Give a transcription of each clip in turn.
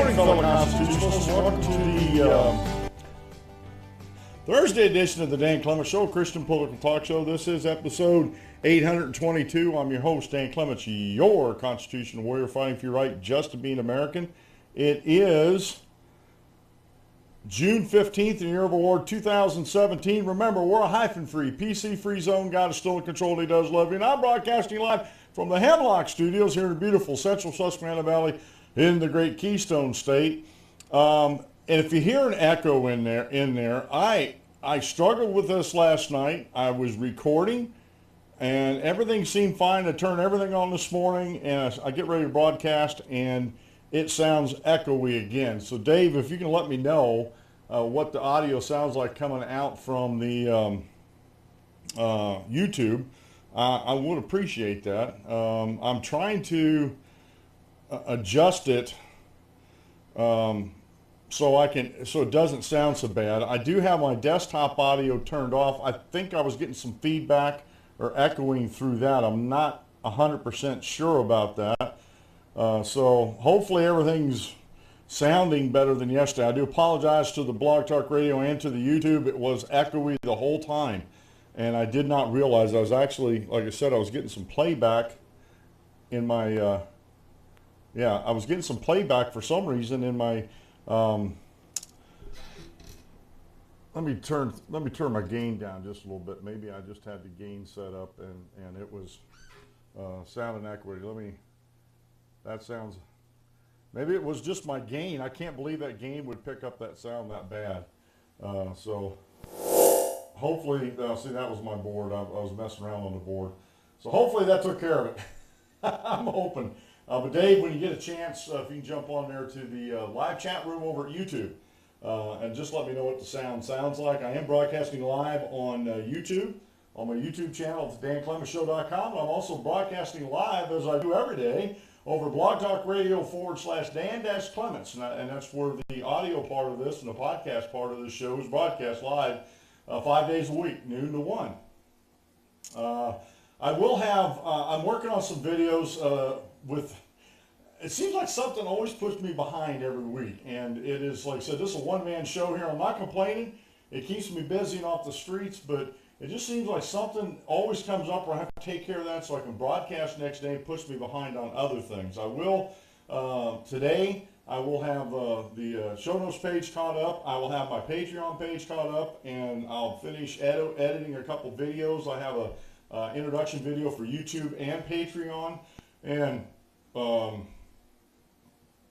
morning, fellow Constitutionalists. Welcome to the Thursday edition of the Dan Clements Show, Christian Political Talk Show. This is episode 822. I'm your host, Dan Clements, your constitutional warrior fighting for your right just to be an American. It is June 15th, in the year of our Lord 2017. Remember, we're a hyphen-free, PC-free zone. God is still in control. He does love you. And I'm broadcasting live from the Hemlock Studios here in the beautiful central Susquehanna Valley in the great Keystone State. And if you hear an echo in there, I struggled with this last night. I was recording, and everything seemed fine. I turned everything on this morning, and I get ready to broadcast, and it sounds echoey again. So, Dave, if you can let me know what the audio sounds like coming out from the YouTube, I would appreciate that. I'm trying to adjust it so it doesn't sound so bad. I do have my desktop audio turned off. I think I was getting some feedback or echoing through that. I'm not 100% sure about that. So hopefully everything's sounding better than yesterday. I do apologize to the Blog Talk Radio and to the YouTube. It was echoey the whole time, and I did not realize I was actually, like I said, I was getting some playback in my I was getting some playback for some reason in my let me turn my gain down just a little bit. Maybe I just had the gain set up and it was sounding echoey. Maybe it was just my gain. I can't believe that gain would pick up that sound that bad. So hopefully, see, that was my board. I was messing around on the board. So hopefully that took care of it. I'm hoping. But Dave, when you get a chance, if you can jump on there to the live chat room over at YouTube and just let me know what the sound sounds like. I am broadcasting live on YouTube, on my YouTube channel at danclementshow.com. I'm also broadcasting live, as I do every day, over Blog Talk Radio /Dan-Clements. And that's where the audio part of this and the podcast part of this show is broadcast live 5 days a week, noon to 1. I will have, I'm working on some videos it seems like something always puts me behind every week, and it is, like I said, this is a one-man show here. I'm not complaining. It keeps me busy and off the streets, but it just seems like something always comes up where I have to take care of that so I can broadcast next day. It puts me behind on other things. I will, today, I will have the show notes page caught up. I will have my Patreon page caught up, and I'll finish editing a couple videos. I have a introduction video for YouTube and Patreon. And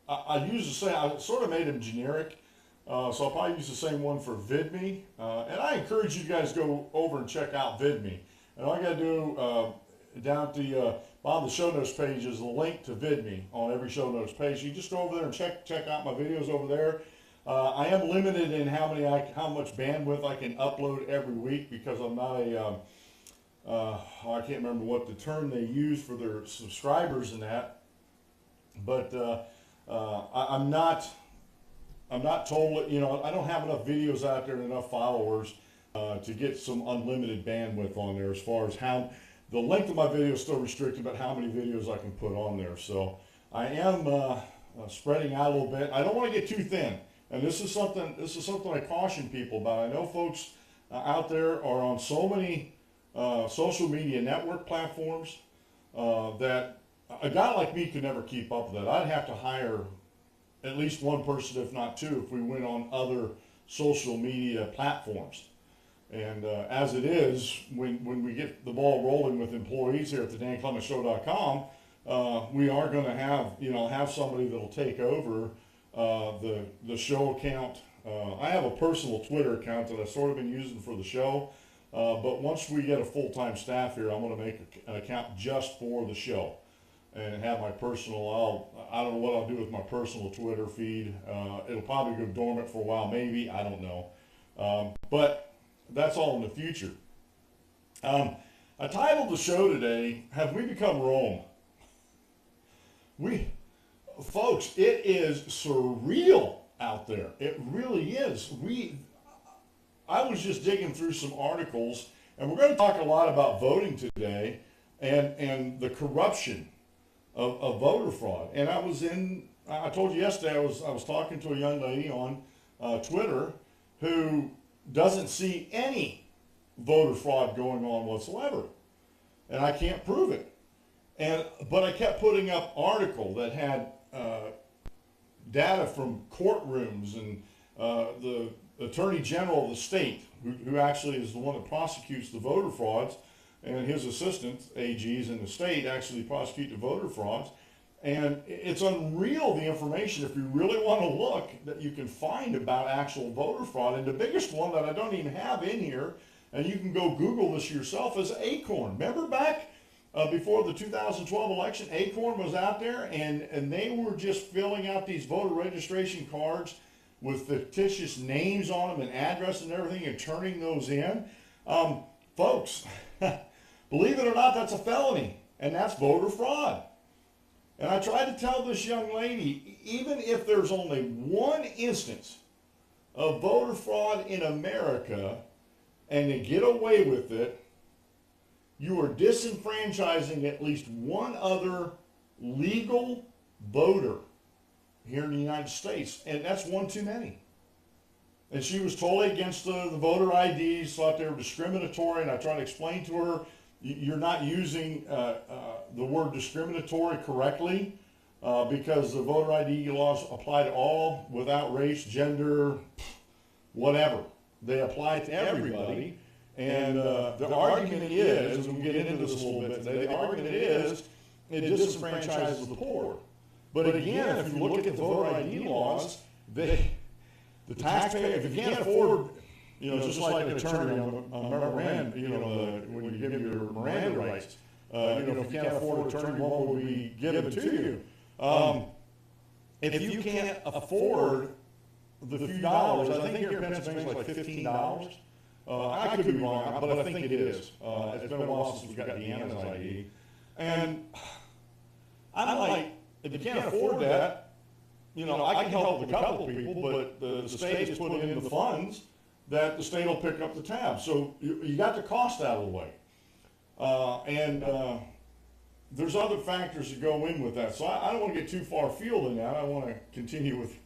I use the same, I sort of made them generic, so I'll probably use the same one for VidMe. And I encourage you guys to go over and check out VidMe. And all you got to do down at the bottom of the show notes page is a link to VidMe on every show notes page. You just go over there and check out my videos over there. I am limited in how much bandwidth I can upload every week because I'm not I can't remember what the term they use for their subscribers and that, but I'm not totally, I don't have enough videos out there and enough followers to get some unlimited bandwidth on there as far as how the length of my video is still restricted, but how many videos I can put on there. So I am spreading out a little bit. I don't want to get too thin, and this is something I caution people about. I know folks out there are on so many social media network platforms that a guy like me could never keep up with that. I'd have to hire at least one person, if not two, if we went on other social media platforms. And as it is, when we get the ball rolling with employees here at the danclementshow.com, we are going to have somebody that'll take over the show account. I have a personal Twitter account that I've sort of been using for the show. But once we get a full-time staff here, I'm going to make an account just for the show and have my personal, I don't know what I'll do with my personal Twitter feed. It'll probably go dormant for a while, maybe, I don't know. But that's all in the future. I titled the show today, Have We Become Rome? Folks, it is surreal out there. It really is. I was just digging through some articles, and we're going to talk a lot about voting today and the corruption of voter fraud. And I was in I told you yesterday I was talking to a young lady on Twitter who doesn't see any voter fraud going on whatsoever, and I can't prove it. But I kept putting up article that had data from courtrooms and the Attorney General of the state, who actually is the one that prosecutes the voter frauds, and his assistant, AGs in the state, actually prosecute the voter frauds. And it's unreal, the information, if you really want to look, that you can find about actual voter fraud. And the biggest one that I don't even have in here, and you can go Google this yourself, is Acorn. Remember back before the 2012 election, Acorn was out there, and they were just filling out these voter registration cards with fictitious names on them and address and everything, and turning those in. Folks, believe it or not, that's a felony, and that's voter fraud. And I tried to tell this young lady, even if there's only one instance of voter fraud in America and they get away with it, you are disenfranchising at least one other legal voter here in the United States, and that's one too many. And she was totally against the voter IDs, thought they were discriminatory, and I tried to explain to her, you're not using the word discriminatory correctly because the voter ID laws apply to all without race, gender, whatever. They apply to everybody. And the argument is, and we'll get into this a little bit today, the argument is it disenfranchises the poor. But again, if you look at the voter ID laws, the taxpayer, if you can't afford, just like an attorney on Miranda, when you give your Miranda rights, if you can't afford an attorney, what will be given to you? If you can't afford the few dollars, I think here in Pennsylvania it's like $15. I could be wrong, but I think it is. It's been a while since we got the Anna's ID. And I'm like, if you can't afford that, I can help a couple of people, but the state is putting in the funds that the state will pick up the tab. So you got the cost out of the way. There's other factors that go in with that. So I don't want to get too far afield in that. I want to continue with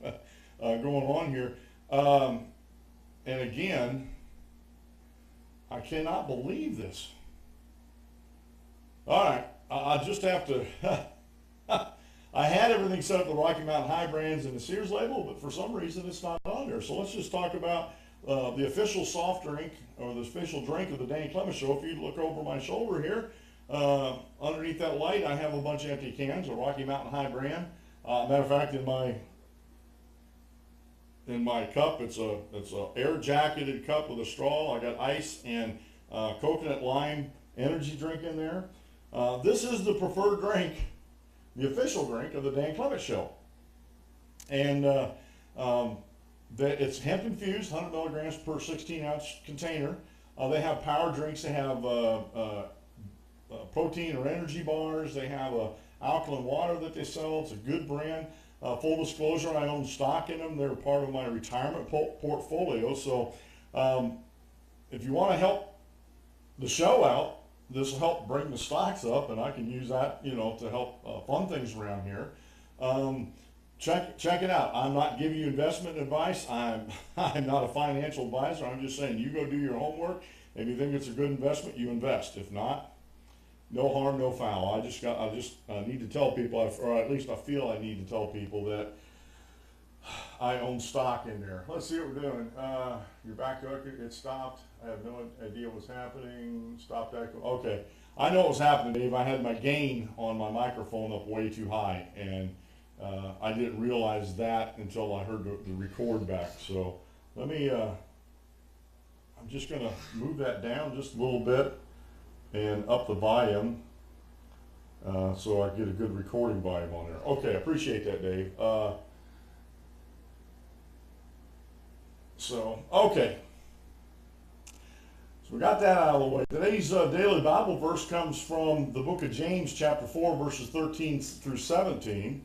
going on here. And again, I cannot believe this. All right, I just have to, I had everything set up the Rocky Mountain High brands and the Sears label, but for some reason it's not on there. So let's just talk about the official soft drink, or the official drink of the Dan Clemens Show. If you look over my shoulder here, underneath that light, I have a bunch of empty cans, a Rocky Mountain High brand. Matter of fact, in my cup, it's a air jacketed cup with a straw. I got ice and coconut lime energy drink in there. This is the preferred drink, the official drink of the Dan Clemens Show. And it's hemp infused, 100 milligrams per 16-ounce container. They have power drinks. They have protein or energy bars. They have alkaline water that they sell. It's a good brand. Full disclosure, I own stock in them. They're part of my retirement portfolio. So if you want to help the show out, this will help bring the stocks up, and I can use that, to help fund things around here. Check it out. I'm not giving you investment advice. I'm not a financial advisor. I'm just saying you go do your homework. If you think it's a good investment, you invest. If not, no harm, no foul. I just need to tell people, or at least I feel I need to tell people that I own stock in there. Let's see what we're doing. Your back hook, it stopped. I have no idea what's happening. Stopped echo. Okay, I know what's happening, Dave. I had my gain on my microphone up way too high, and I didn't realize that until I heard the record back. So let me, I'm just going to move that down just a little bit and up the volume so I get a good recording volume on there. Okay, I appreciate that, Dave. Okay. So we got that out of the way. Today's daily Bible verse comes from the book of James, chapter 4, verses 13 through 17.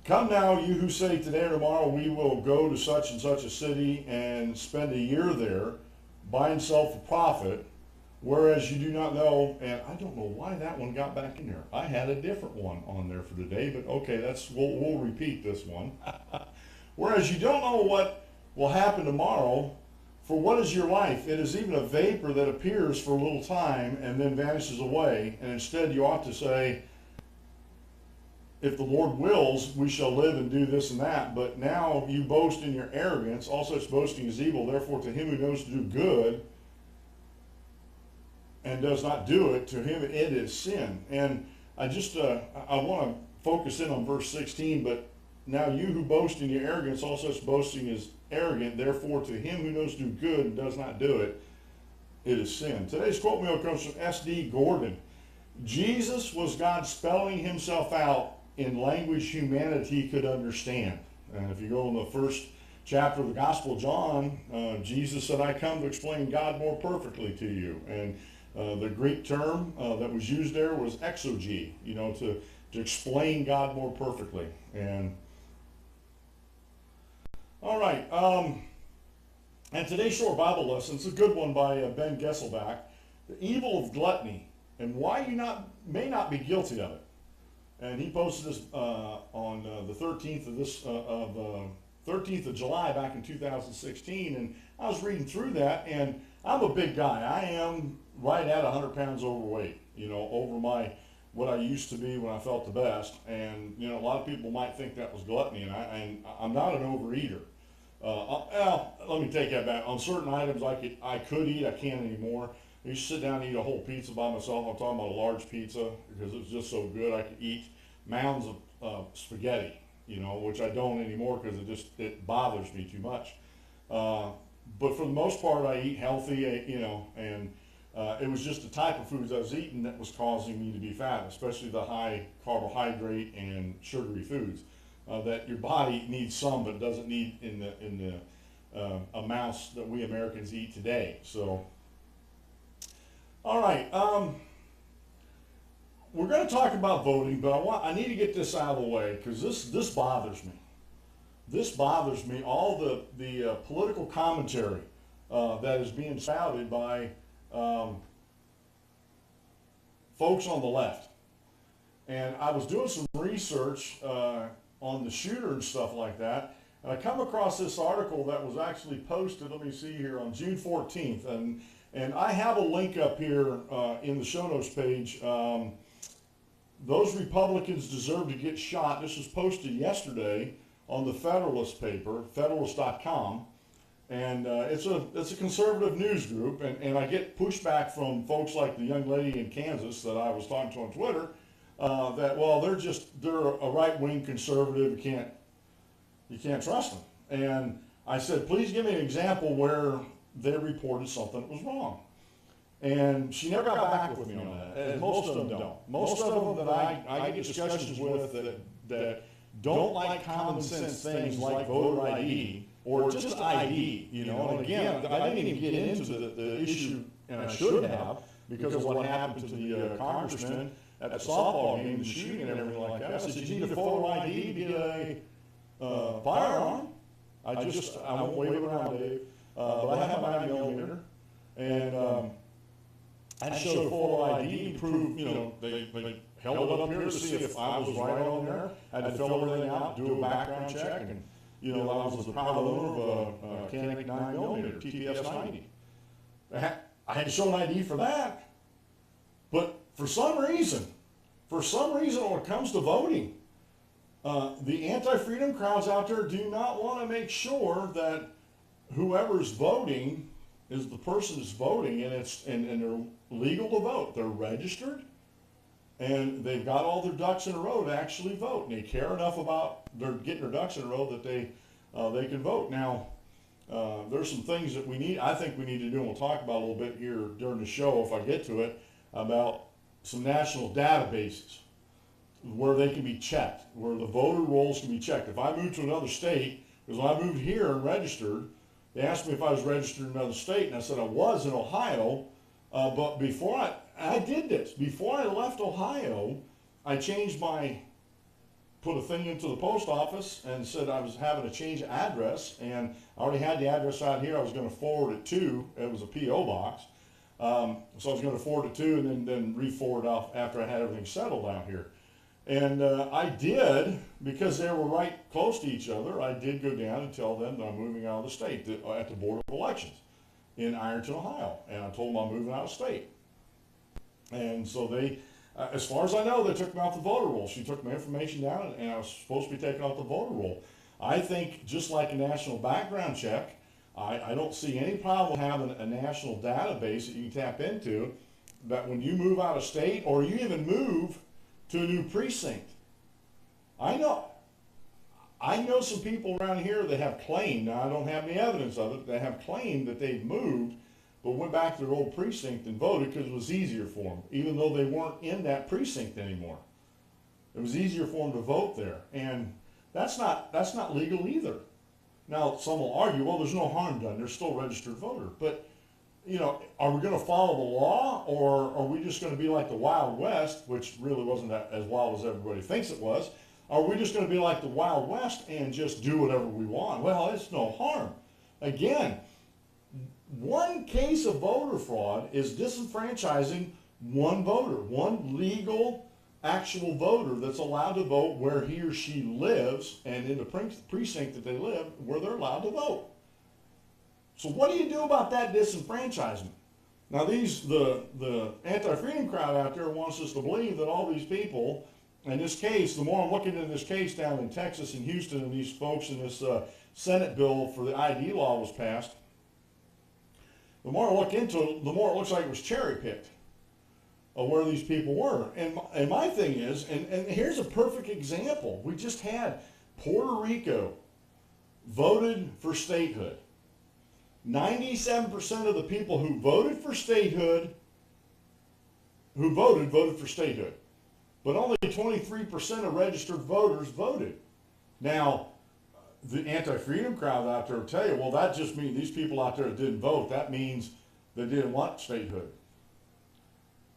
Come now, you who say today or tomorrow we will go to such and such a city and spend a year there, buy and sell for profit. Whereas you do not know, and I don't know why that one got back in there. I had a different one on there for today, but okay, we'll repeat this one. Whereas you don't know what will happen tomorrow, for what is your life? It is even a vapor that appears for a little time and then vanishes away. And instead you ought to say, if the Lord wills, we shall live and do this and that. But now you boast in your arrogance. All such boasting is evil. Therefore, to him who knows to do good and does not do it, to him it is sin. And I want to focus in on verse 16. But now you who boast in your arrogance, all such boasting is arrogant. Therefore, to him who knows to do good and does not do it, it is sin. Today's quote meal comes from S.D. Gordon. Jesus was God spelling himself out in language humanity could understand. And if you go in the first chapter of the Gospel of John, Jesus said, I come to explain God more perfectly to you. And the Greek term that was used there was exoge, to explain God more perfectly. And all right, and today's short Bible lesson, it's a good one by Ben Gesselbach, the evil of gluttony and why you may not be guilty of it. And he posted this on the 13th of July back in 2016. And I was reading through that, and I'm a big guy. I am right at 100 pounds overweight, over what I used to be when I felt the best. And, a lot of people might think that was gluttony, and I'm not an overeater. Let me take that back. On certain items I could eat, I can't anymore. I used to sit down and eat a whole pizza by myself. I'm talking about a large pizza because it was just so good. I could eat mounds of spaghetti, which I don't anymore because it bothers me too much. But for the most part, I eat healthy, and it was just the type of foods I was eating that was causing me to be fat, especially the high carbohydrate and sugary foods that your body needs some, but doesn't need in the amounts that we Americans eat today. So. All right, we're going to talk about voting, but I need to get this out of the way because this bothers me. This bothers me. All the political commentary that is being spouted by folks on the left. And I was doing some research on the shooter and stuff like that, and I come across this article that was actually posted. Let me see here on June 14th, and I have a link up here in the show notes page. Those Republicans deserve to get shot. This was posted yesterday on the Federalist paper, Federalist.com. And it's a conservative news group. And I get pushback from folks like the young lady in Kansas that I was talking to on Twitter that, well, they're a right-wing conservative. You can't trust them. And I said, please give me an example where they reported something that was wrong. And she never got back with me on that, and most of them don't. Most of them that I get discussions with that don't like common sense things like voter ID or just ID, and again, I didn't even get into the issue, and I should have, because of what happened to the congressman at the softball game, the shooting and everything like that. I said, you need a photo ID to get a firearm. I won't wave it around, Dave. But I have my 9mm, and I showed a photo ID to prove, they held it up here to see if I was right on there. I had to fill everything out, do a background check, and, I was the proud owner of a Canik 9mm, TPS 90. I had to show an ID for that. But for some reason, when it comes to voting, the anti-freedom crowds out there do not want to make sure that whoever's voting is the person that's voting, and they're legal to vote. They're registered, and they've got all their ducks in a row to actually vote. And they care enough about getting their ducks in a row that they can vote. Now, there's some things that I think we need to do, and we'll talk about a little bit here during the show if I get to it, about some national databases where they can be checked, where the voter rolls can be checked. If I move to another state, because when I moved here and registered, they asked me if I was registered in another state, and I said I was in Ohio, but before I did this, before I left Ohio, I put a thing into the post office and said I was having to change address, and I already had the address out here I was going to forward it to. It was a P.O. box. So I was going to forward it to, and then re-forward off after I had everything settled down here. And I did, because they were right close to each other, I did go down and tell them that I'm moving out of the state at the Board of Elections in Ironton, Ohio. And I told them I'm moving out of state. And so they, as far as I know, they took me off the voter roll. She took my information down, and I was supposed to be taken off the voter roll. I think, just like a national background check, I don't see any problem having a national database that you can tap into, that when you move out of state, or you even move to a new precinct. I know some people around here that have claimed, now I don't have any evidence of it, that have claimed that they've moved, but went back to their old precinct and voted because it was easier for them, even though they weren't in that precinct anymore. It was easier for them to vote there, and that's not legal either. Now, some will argue, well, there's no harm done, they're still a registered voter. But, you know, are we going to follow the law, or are we just going to be like the Wild West, which really wasn't as wild as everybody thinks it was? Are we just going to be like the Wild West and just do whatever we want? Well, it's no harm. Again, one case of voter fraud is disenfranchising one voter, one legal actual voter that's allowed to vote where he or she lives, and in the precinct that they live, where they're allowed to vote. So what do you do about that disenfranchisement? Now the anti-freedom crowd out there wants us to believe that all these people, in this case, the more I'm looking into this case down in Texas and Houston, and these folks in this Senate bill for the ID law was passed, the more I look into it, the more it looks like it was cherry-picked of where these people were. And my thing is, and here's a perfect example. We just had Puerto Rico voted for statehood. 97% of the people who voted for statehood, voted for statehood. But only 23% of registered voters voted. Now, the anti-freedom crowd out there will tell you, well, that just means these people out there that didn't vote, that means they didn't want statehood.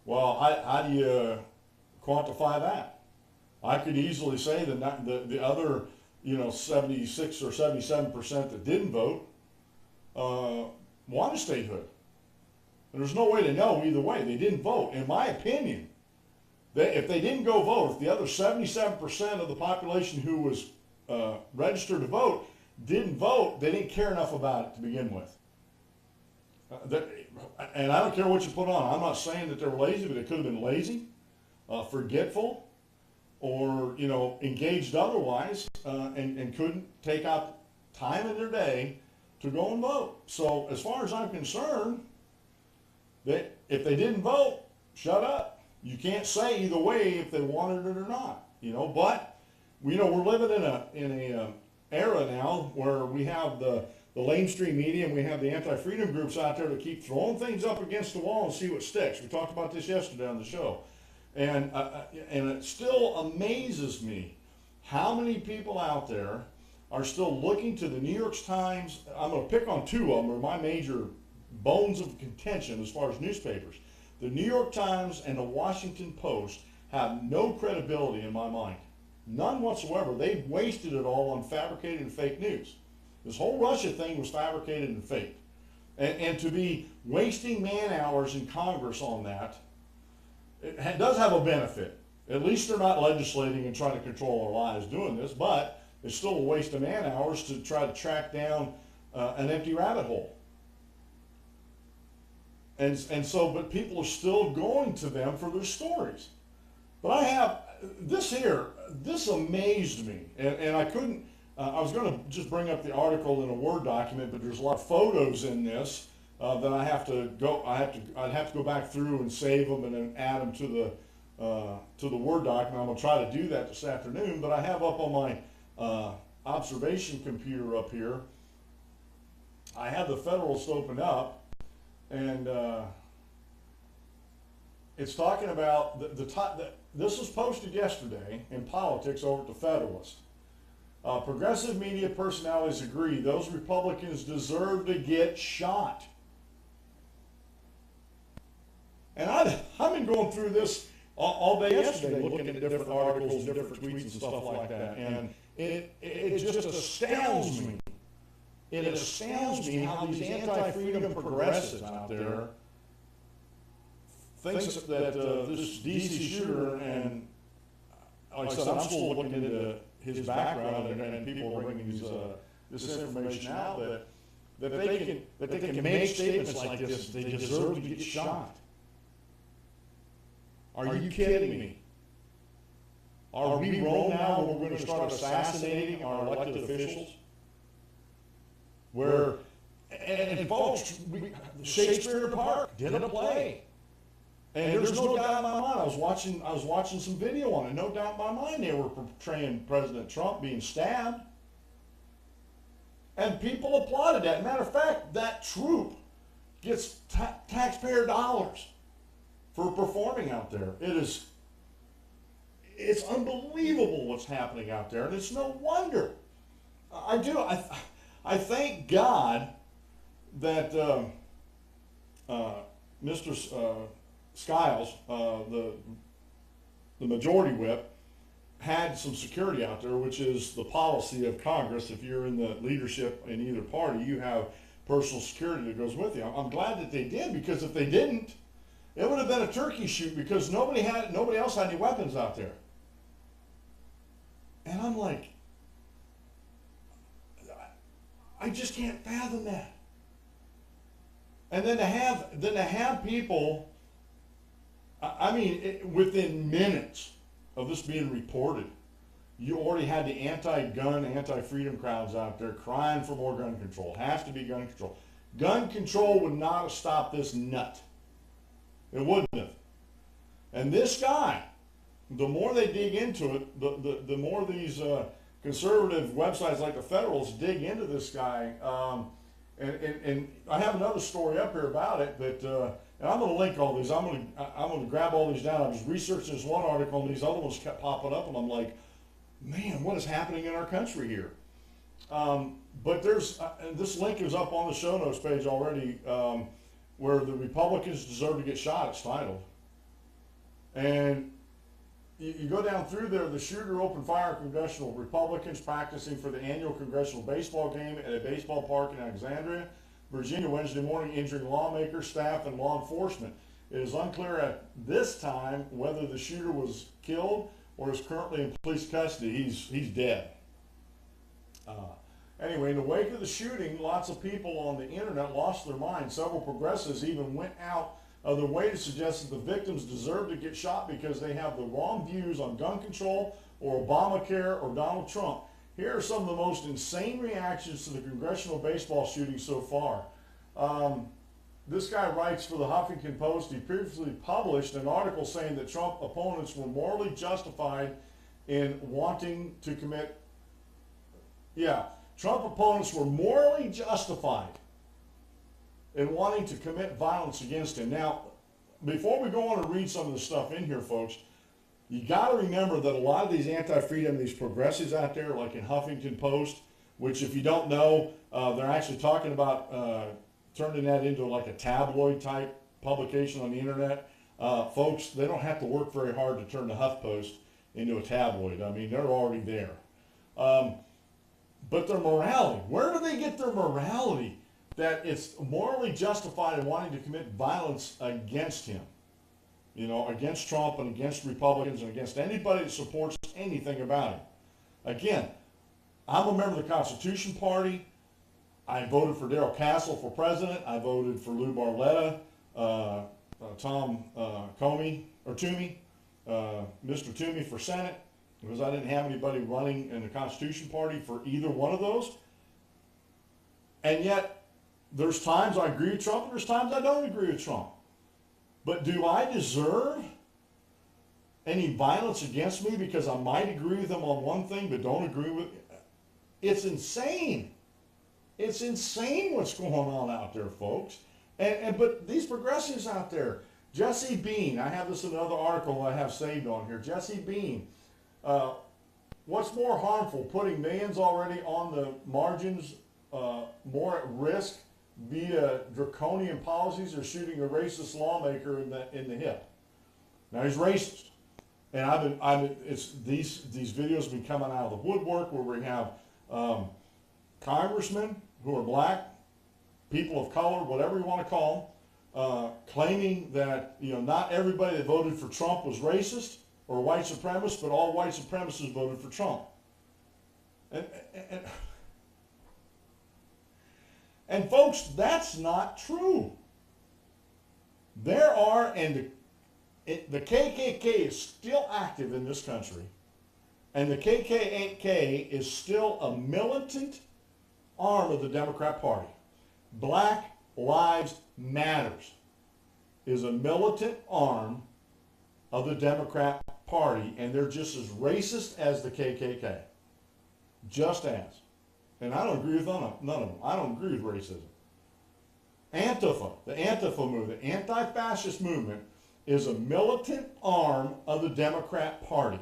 Well, how do you quantify that? I could easily say that the other, 76 or 77% that didn't vote wanted statehood. And there's no way to know either way. They didn't vote. In my opinion, if they didn't go vote, if the other 77% of the population who was registered to vote didn't vote, they didn't care enough about it to begin with. And I don't care what you put on. I'm not saying that they were lazy, but they could have been lazy, forgetful, or engaged otherwise, and couldn't take out time in their day to go and vote. So as far as I'm concerned, if they didn't vote, shut up. You can't say either way if they wanted it or not. But we're living in a era now where we have the lamestream media, and we have the anti-freedom groups out there that keep throwing things up against the wall and see what sticks. We talked about this yesterday on the show. And it still amazes me how many people out there are still looking to the New York Times. I'm going to pick on two of them, are my major bones of contention as far as newspapers. The New York Times and the Washington Post have no credibility in my mind. None whatsoever. They've wasted it all on fabricated and fake news. This whole Russia thing was fabricated and faked. And to be wasting man hours in Congress on that, it does have a benefit. At least they're not legislating and trying to control our lives doing this, but it's still a waste of man hours to try to track down an empty rabbit hole. But people are still going to them for their stories. But I have this amazed me, and I couldn't. I was going to just bring up the article in a Word document, but there's a lot of photos in this that I'd have to go back through and save them and then add them to the Word document. I'm going to try to do that this afternoon. But I have up on my observation computer up here, I have the Federalist open up, and it's talking about this was posted yesterday in Politics over at the Federalist. Progressive media personalities agree those Republicans deserve to get shot. And I've been going through this all day yesterday, looking at different articles and different tweets and stuff like that. And it just astounds me. It astounds me how these anti-freedom progressives out there thinks that this DC shooter, and like I said, I'm still looking into his background, and people are bringing this information out that they can make statements like this. They deserve to get shot. Are you kidding me? Are we wrong now when we're going to start assassinating our elected officials? Where, and folks, Shakespeare in the Park did a play. And there's no doubt in my mind, I was watching some video on it, no doubt in my mind they were portraying President Trump being stabbed. And people applauded that. Matter of fact, that troupe gets taxpayer dollars for performing out there. It's unbelievable what's happening out there, and it's no wonder. I thank God that Mr. Skiles, the majority whip, had some security out there, which is the policy of Congress. If you're in the leadership in either party, you have personal security that goes with you. I'm glad that they did, because if they didn't, it would have been a turkey shoot, because nobody else had any weapons out there. And I'm like, I just can't fathom that. And then to have people, I mean, within minutes of this being reported, you already had the anti-gun, anti-freedom crowds out there crying for more gun control. Has to be gun control. Gun control would not have stopped this nut. It wouldn't have. And this guy, the more they dig into it, the more these conservative websites like the Federals dig into this guy. And I have another story up here about it, but and I'm going to link all these. I'm going to grab all these down. I was researching this one article, and these other ones kept popping up, and I'm like, man, what is happening in our country here? But there's this link is up on the show notes page already, where the Republicans deserve to get shot. It's titled, and you go down through there. The shooter opened fire on congressional Republicans practicing for the annual congressional baseball game at a baseball park in Alexandria, Virginia, Wednesday morning, injuring lawmakers, staff, and law enforcement. It is unclear at this time whether the shooter was killed or is currently in police custody. He's dead. Anyway, in the wake of the shooting, lots of people on the internet lost their minds. Several progressives even went out of their way to suggest that the victims deserve to get shot because they have the wrong views on gun control or Obamacare or Donald Trump. Here are some of the most insane reactions to the congressional baseball shooting so far. This guy writes for the Huffington Post. He previously published an article saying that Trump opponents were morally justified in wanting to commit. Trump opponents were morally justified in wanting to commit violence against him. Now, before we go on and read some of the stuff in here, folks, you got to remember that a lot of these anti-freedom, these progressives out there, like in Huffington Post, which if you don't know, they're actually talking about turning that into like a tabloid type publication on the internet. Folks, they don't have to work very hard to turn the HuffPost into a tabloid. I mean, they're already there. But their morality, where do they get their morality that it's morally justified in wanting to commit violence against him? You know, against Trump and against Republicans and against anybody that supports anything about him. Again, I'm a member of the Constitution Party. I voted for Darrell Castle for president. I voted for Lou Barletta, Tom Toomey, Mr. Toomey for Senate, because I didn't have anybody running in the Constitution Party for either one of those. And yet, there's times I agree with Trump and there's times I don't agree with Trump. But do I deserve any violence against me because I might agree with him on one thing but don't agree with? It's insane. It's insane what's going on out there, folks. But these progressives out there, Jesse Bean, I have this in another article I have saved on here. Jesse Bean, what's more harmful, putting millions already on the margins more at risk via draconian policies, or shooting a racist lawmaker in the hip? Now he's racist, and these videos have been coming out of the woodwork where we have congressmen who are black, people of color, whatever you want to call claiming that not everybody that voted for Trump was racist or white supremacist, but all white supremacists voted for Trump. And, and folks, that's not true. There are, and the KKK is still active in this country, and the KKK is still a militant arm of the Democrat Party. Black Lives Matters is a militant arm of the Democrat Party, and they're just as racist as the KKK. Just as. And I don't agree with none of them. I don't agree with racism. ANTIFA, the ANTIFA movement, the anti-fascist movement, is a militant arm of the Democrat Party.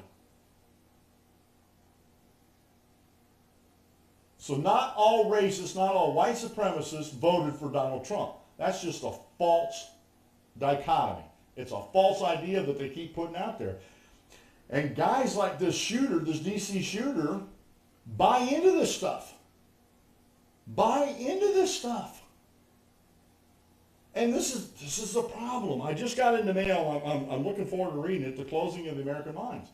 So not all racists, not all white supremacists voted for Donald Trump. That's just a false dichotomy. It's a false idea that they keep putting out there. And guys like this shooter, this DC shooter, buy into this stuff. Buy into this stuff. And this is the problem. I just got in the mail. I'm looking forward to reading it, The Closing of the American Minds.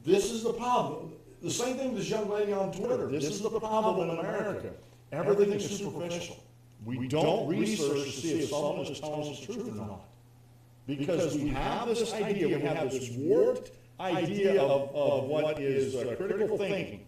This is the problem. The same thing with this young lady on Twitter. This is the problem in America. Everything is superficial. We don't research to see if someone is telling us the truth or not. Because we have this idea, we have this warped idea of what is critical thinking.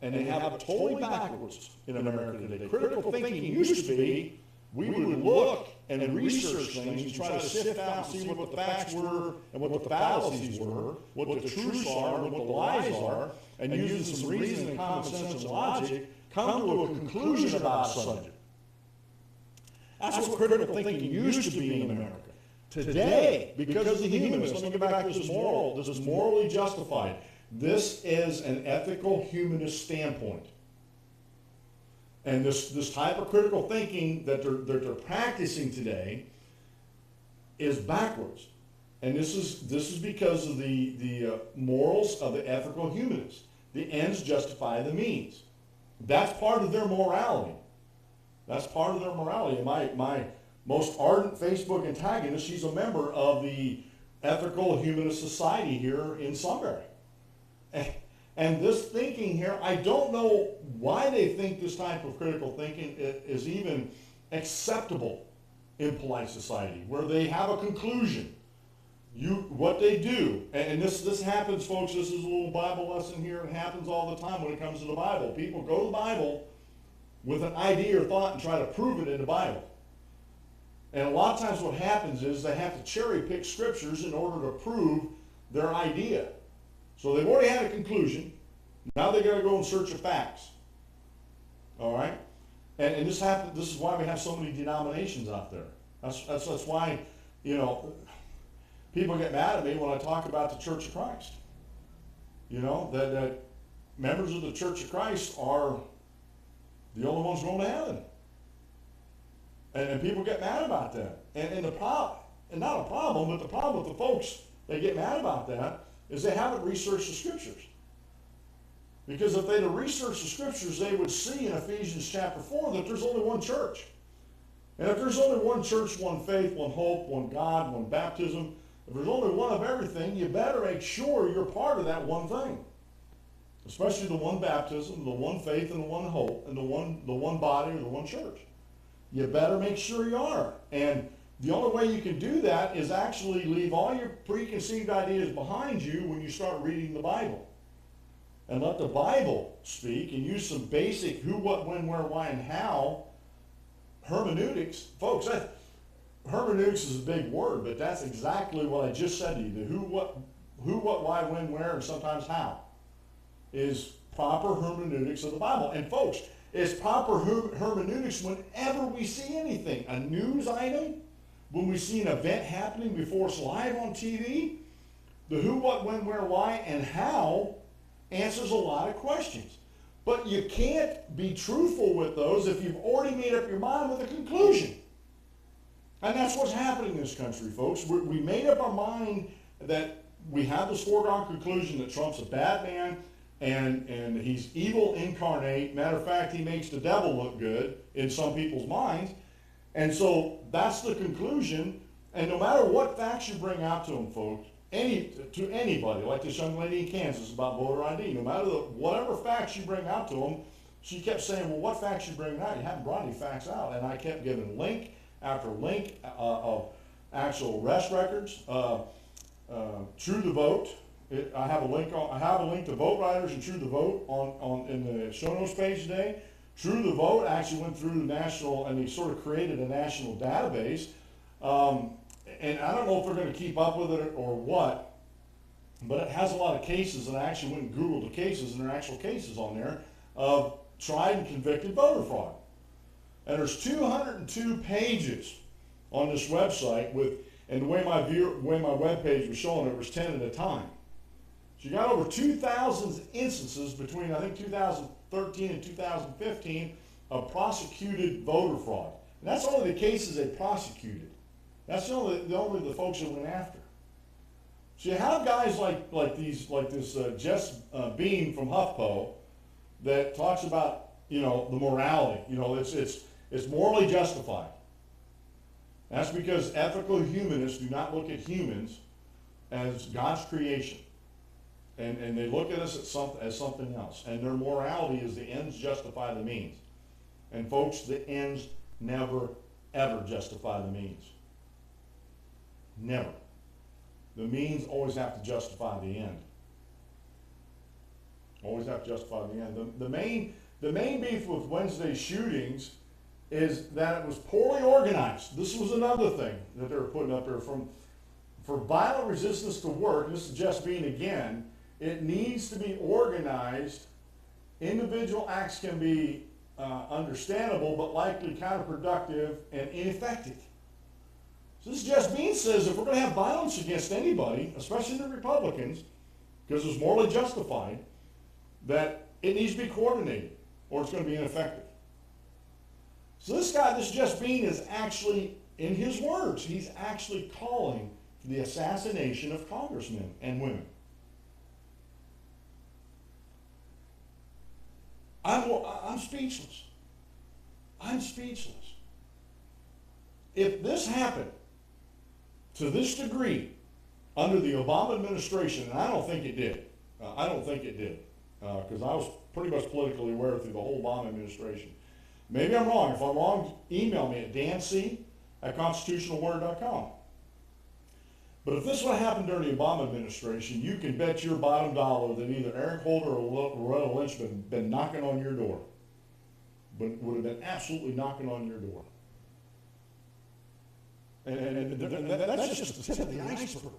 And they have it totally backwards in America today. Critical thinking used to be, we would look and research things and try to sift out and see what the facts were and what the fallacies were, what the truths are, what the lies are, and using some reason and common sense and logic, come to a conclusion about a subject. That's what critical thinking used to be in America. Today, because of the humanists, let me go back to this moral, this is morally justified. This is an ethical humanist standpoint. And this type of critical thinking that they're practicing today is backwards. And this is because of the morals of the ethical humanists. The ends justify the means. That's part of their morality. That's part of their morality. And my most ardent Facebook antagonist, she's a member of the Ethical Humanist Society here in Sunbury. And this thinking here, I don't know why they think this type of critical thinking is even acceptable in polite society, where they have a conclusion. What they do, and this happens, folks, this is a little Bible lesson here. It happens all the time when it comes to the Bible. People go to the Bible with an idea or thought and try to prove it in the Bible. And a lot of times what happens is they have to cherry pick scriptures in order to prove their idea. So they've already had a conclusion. Now they got to go in search of facts. All right? And this is why we have so many denominations out there. That's why, people get mad at me when I talk about the Church of Christ. That members of the Church of Christ are the only ones going to heaven. And people get mad about that. And not a problem, but the problem with the folks that get mad about that is they haven't researched the scriptures. Because if they'd have researched the scriptures, they would see in Ephesians chapter 4 that there's only one church. And if there's only one church, one faith, one hope, one God, one baptism, if there's only one of everything, you better make sure you're part of that one thing. Especially the one baptism, the one faith, and the one hope, and the one body or the one church. You better make sure you are. And the only way you can do that is actually leave all your preconceived ideas behind you when you start reading the Bible. And let the Bible speak and use some basic who, what, when, where, why, and how hermeneutics. Folks, hermeneutics is a big word, but that's exactly what I just said to you. The who, what, why, when, where, and sometimes how is proper hermeneutics of the Bible. And folks, it's proper hermeneutics whenever we see anything, a news item, when we see an event happening before it's live on TV. The who, what, when, where, why, and how answers a lot of questions. But you can't be truthful with those if you've already made up your mind with a conclusion. And that's what's happening in this country, folks. We made up our mind that we have this foregone conclusion that Trump's a bad man and he's evil incarnate. Matter of fact, he makes the devil look good in some people's minds. And so that's the conclusion. And no matter what facts you bring out to them, folks, to anybody, like this young lady in Kansas about voter ID, no matter whatever facts you bring out to them, she kept saying, well, what facts you bring out? You haven't brought any facts out. And I kept giving link after link of actual arrest records. True the Vote. I have a link to Vote Riders and True the Vote in the show notes page today. True the Vote actually went through the national, and they sort of created a national database. And I don't know if they're going to keep up with it or what, but it has a lot of cases, and I actually went and Googled the cases, and there are actual cases on there of tried and convicted voter fraud. And there's 202 pages on this website and the way my web page was showing it was 10 at a time. So you got over 2,000 instances between, I think, 2013 and 2015 of prosecuted voter fraud. And that's only the cases they prosecuted. That's only the folks that went after. So you have guys like this Jess Bean from HuffPo that talks about, the morality. It's morally justified. That's because ethical humanists do not look at humans as God's creation. And they look at us as something else. And their morality is the ends justify the means. And folks, the ends never, ever justify the means. Never. The means always have to justify the end. Always have to justify the end. The main beef with Wednesday's shootings is that it was poorly organized. This was another thing that they were putting up there for violent resistance to work. This is just being again. It needs to be organized. Individual acts can be understandable, but likely counterproductive and ineffective. So this just means says if we're going to have violence against anybody, especially the Republicans, because it's morally justified, that it needs to be coordinated or it's going to be ineffective. So this Just Bean is actually, in his words, he's actually calling for the assassination of congressmen and women. I'm speechless. I'm speechless. If this happened to this degree under the Obama administration, and I don't think it did. Because I was pretty much politically aware through the whole Obama administration. Maybe I'm wrong. If I'm wrong, email me at danc@constitutionalword.com. But if this would have happened during the Obama administration, you can bet your bottom dollar that either Eric Holder or Loretta Lynch would have been knocking on your door. But would have been absolutely knocking on your door. And that's just the tip of the iceberg.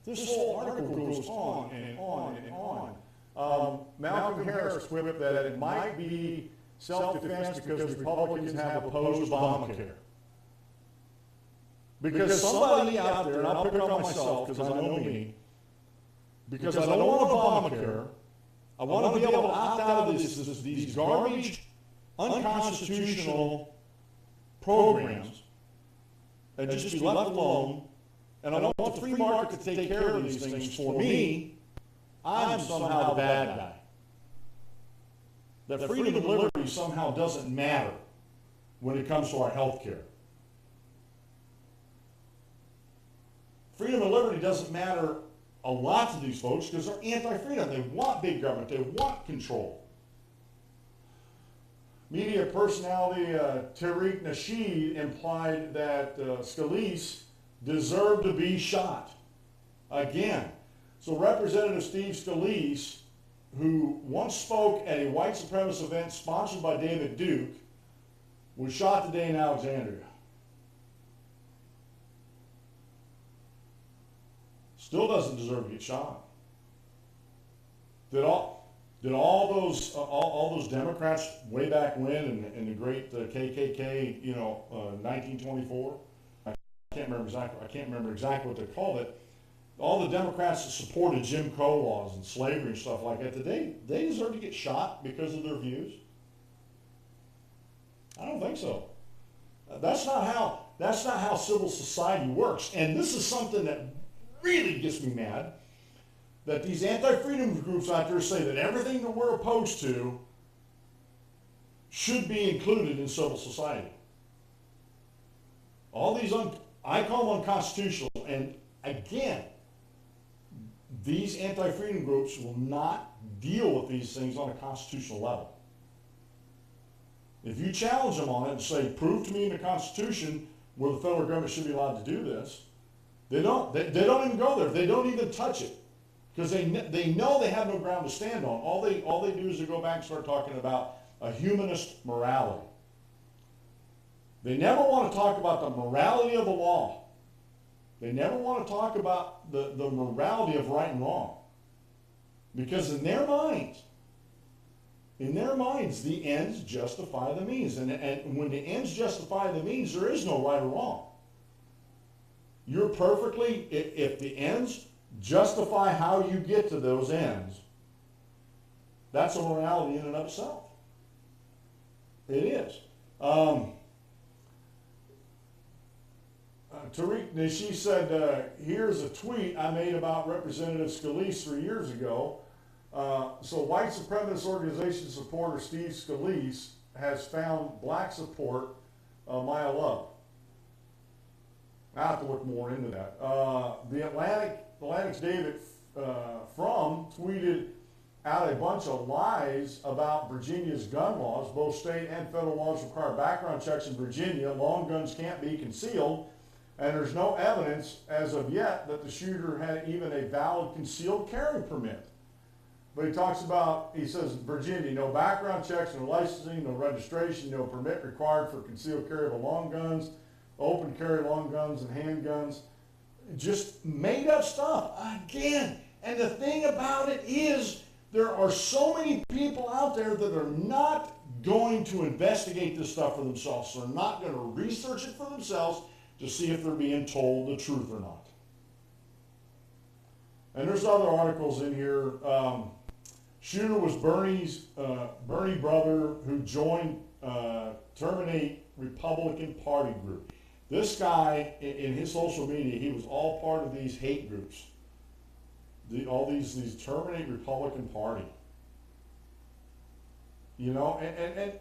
This whole article goes on and on and on. Malcolm Harris quipped that it might be self-defense because Republicans have opposed Obamacare. Because somebody out there, and I'll pick on myself because I know me, because I don't want Obamacare, I want to be able to opt out of these garbage, unconstitutional programs and just be left alone, and I want the free market to take care of these things for me, I'm somehow the bad guy. That freedom and liberty somehow doesn't matter when it comes to our health care. Freedom and liberty doesn't matter a lot to these folks because they're anti-freedom. They want big government. They want control. Media personality Tariq Nasheed implied that Scalise deserved to be shot. Again. So Representative Steve Scalise, who once spoke at a white supremacist event sponsored by David Duke, was shot today in Alexandria. Still doesn't deserve to get shot. Did all those Democrats way back when in the great KKK, 1924? I can't remember exactly what they called it. All the Democrats that supported Jim Crow laws and slavery and stuff like that, did they deserve to get shot because of their views? I don't think so. That's not how civil society works. And this is something that really gets me mad, that these anti-freedom groups out there say that everything that we're opposed to should be included in civil society. All these, I call them unconstitutional. And again, these anti-freedom groups will not deal with these things on a constitutional level. If you challenge them on it and say, prove to me in the Constitution where the federal government should be allowed to do this, they don't. They don't even go there. They don't even touch it because they know they have no ground to stand on. All they do is they go back and start talking about a humanist morality. They never want to talk about the morality of the law. They never want to talk about the morality of right and wrong. Because in their minds, the ends justify the means. And when the ends justify the means, there is no right or wrong. You're perfectly, if the ends justify how you get to those ends, that's a morality in and of itself. It is. Tariq, she said, here's a tweet I made about Representative Scalise 3 years ago. So white supremacist organization supporter Steve Scalise has found black support Maya Love. I have to look more into that. The Atlantic's David Frum tweeted out a bunch of lies about Virginia's gun laws. Both state and federal laws require background checks in Virginia. Long guns can't be concealed. And there's no evidence as of yet that the shooter had even a valid concealed carry permit. But he talks about, he says, Virginia, no background checks, no licensing, no registration, no permit required for concealed carry of long guns, open carry long guns and handguns. Just made up stuff, again. And the thing about it is, there are so many people out there that are not going to investigate this stuff for themselves. So they're not going to research it for themselves to see if they're being told the truth or not. And there's other articles in here. Shooter was Bernie brother who joined Terminate Republican Party group. This guy, in his social media, he was all part of these hate groups. All these Terminate Republican Party. You know, and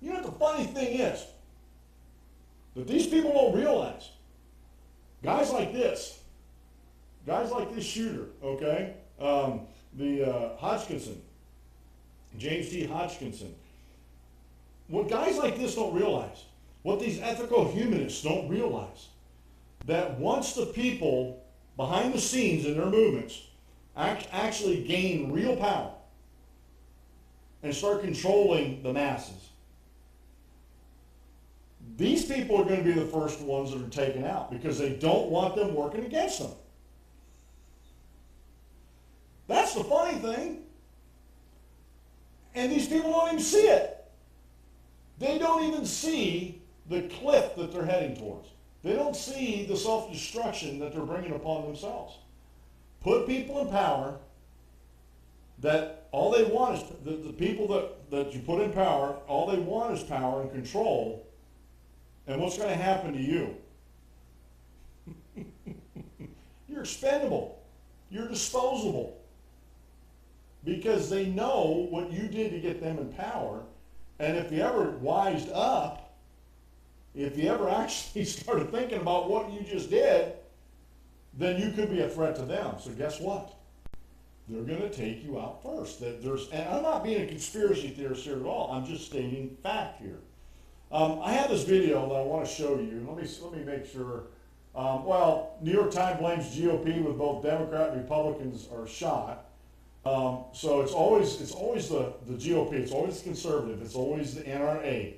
you know what the funny thing is? That these people don't realize. Guys like this shooter, okay? Hodgkinson, James T. Hodgkinson. What guys like this don't realize, what these ethical humanists don't realize, that once the people behind the scenes in their movements actually gain real power and start controlling the masses, these people are going to be the first ones that are taken out because they don't want them working against them. That's the funny thing. And these people don't even see it. They don't even see the cliff that they're heading towards. They don't see the self-destruction that they're bringing upon themselves. Put people in power that all they want is, the people that you put in power, all they want is power and control. And what's going to happen to you? You're expendable. You're disposable. Because they know what you did to get them in power. And if you ever wised up, if you ever actually started thinking about what you just did, then you could be a threat to them. So guess what? They're going to take you out first. And I'm not being a conspiracy theorist here at all. I'm just stating fact here. I have this video that I want to show you. Let me make sure. New York Times blames GOP with both Democrat and Republicans are shot. So it's always the GOP. It's always conservative. It's always the NRA.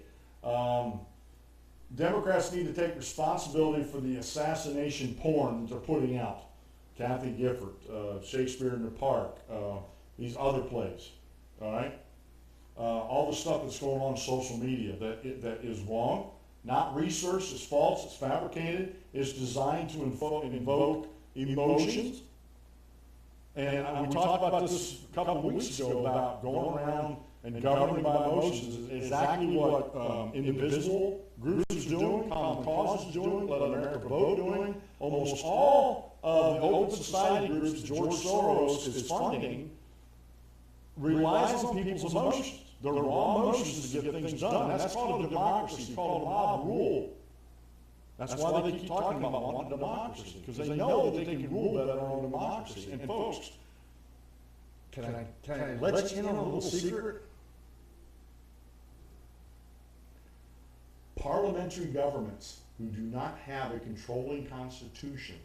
Democrats need to take responsibility for the assassination porn that they're putting out. Kathy Gifford, Shakespeare in the Park, these other plays. All right. All the stuff that's going on social media that is wrong, not researched, it's false, it's fabricated, it's designed to invoke emotions. And we talked about this a couple of weeks ago about going around and governing by emotions. Is exactly what Indivisible groups is doing, Common Cause is doing, Let America Vote doing. Almost all of the open society groups George Soros is funding relies on people's emotions. The raw emotions to get things done. That's called a democracy, called a mob rule. That's why they keep talking about wanting democracy, because they know that they can rule better on democracy. And folks, can I let you in on a little secret? Parliamentary governments who do not have a controlling constitution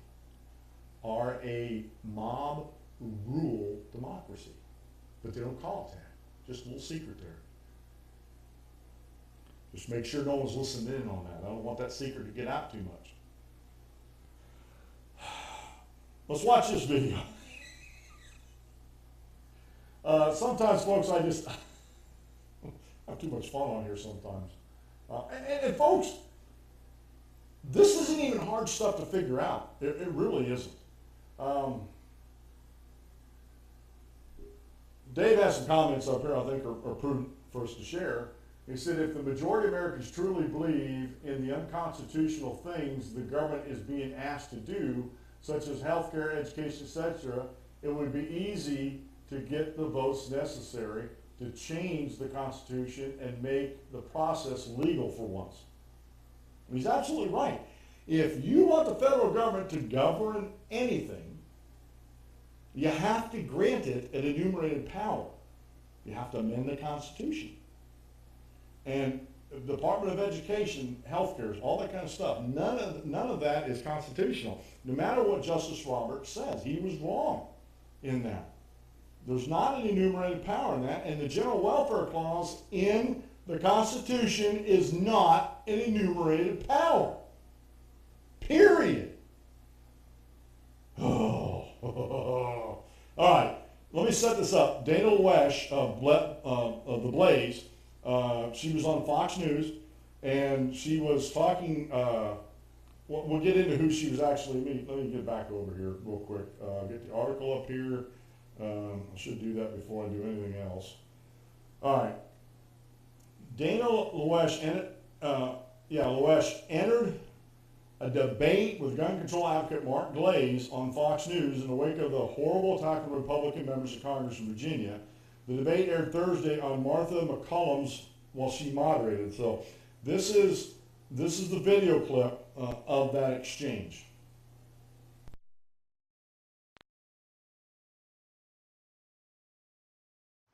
are a mob who rule democracy. But they don't call it that. Just a little secret there. Just make sure no one's listening in on that. I don't want that secret to get out too much. Let's watch this video. Sometimes, folks, I just have too much fun on here sometimes. And folks, this isn't even hard stuff to figure out. It really isn't. Dave has some comments up here I think are prudent for us to share. He said, if the majority of Americans truly believe in the unconstitutional things the government is being asked to do, such as healthcare, education, etc., it would be easy to get the votes necessary to change the Constitution and make the process legal for once. And he's absolutely right. If you want the federal government to govern anything, you have to grant it an enumerated power. You have to amend the Constitution. And the Department of Education, healthcare, all that kind of stuff, none of that is constitutional. No matter what Justice Roberts says, he was wrong in that. There's not an enumerated power in that, and the General Welfare Clause in the Constitution is not an enumerated power. Period. Oh. All right, let me set this up. Dana Loesch of The Blaze, she was on Fox News, and she was talking, we'll get into who she was actually. Let me get back over here real quick. Get the article up here. I should do that before I do anything else. All right. Dana Loesch entered a debate with gun control advocate Mark Glaze on Fox News in the wake of the horrible attack on Republican members of Congress in Virginia. The debate aired Thursday on Martha McCollum's while she moderated. So this is the video clip of that exchange.